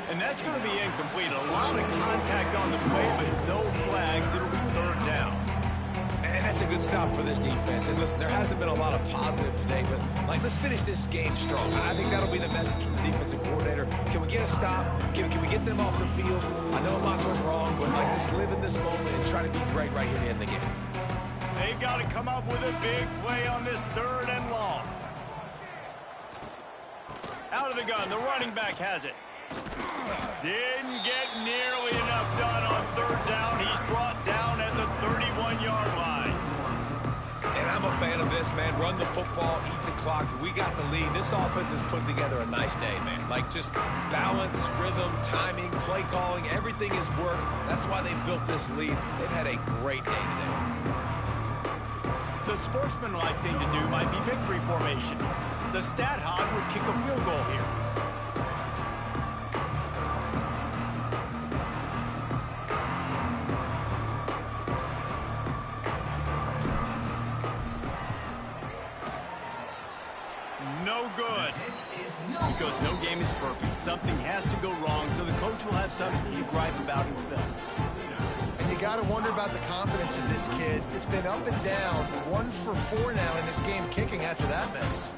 A: And that's going to be incomplete. A lot of contact on the play, but no flags. It'll be 3rd down.
C: And that's a good stop for this defense. And listen, there hasn't been a lot of positive today, but, like, let's finish this game strong. I think that'll be the message from the defensive coordinator. Can we get a stop? Can we get them off the field? I know lots went wrong, but, like, let's live in this moment and try to be great right here to end the game.
A: They've got to come up with a big play on this 3rd and long. Out of the gun, the running back has it. Didn't get nearly enough done on 3rd down. He's brought down at the 31-yard line.
C: And I'm a fan of this, man. Run the football, eat the clock. We got the lead. This offense has put together a nice day, man. Like, just balance, rhythm, timing, play calling, everything has worked. That's why they built this lead. They've had a great day today.
A: The sportsmanlike thing to do might be victory formation. The stat hog would kick a field goal here. No good. Because no game is perfect. Something has to go wrong, so the coach will have something to gripe about in film.
B: And you got to wonder about the confidence in this kid. It's been up and down. 1 for 4 now in this game kicking after that mess.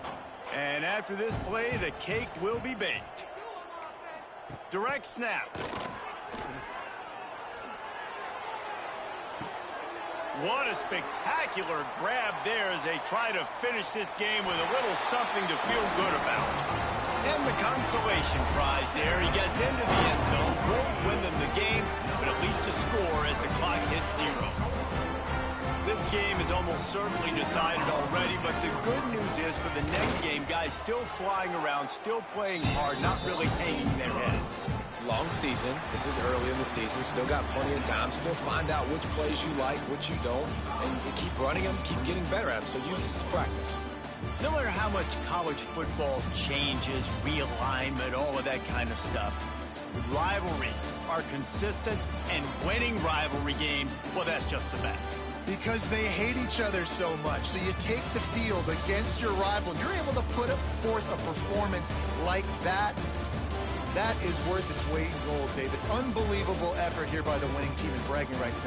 A: And after this play, the cake will be baked. Direct snap. What a spectacular grab there as they try to finish this game with a little something to feel good about. And the consolation prize there. He gets into the end zone, won't win them the game, but at least a score as the clock hits 0. This game is almost certainly decided already, but the good news is for the next game, guys still flying around, still playing hard, not really hanging their heads.
C: Long season. This is early in the season. Still got plenty of time. Still find out which plays you like, which you don't, and keep running them, keep getting better at them. So use this as practice.
A: No matter how much college football changes, realignment, all of that kind of stuff, rivalries are consistent, and winning rivalry games, well, that's just the best.
B: Because they hate each other so much. So you take the field against your rival, and you're able to put forth a performance like that. That is worth its weight in gold, David. Unbelievable effort here by the winning team in bragging rights now.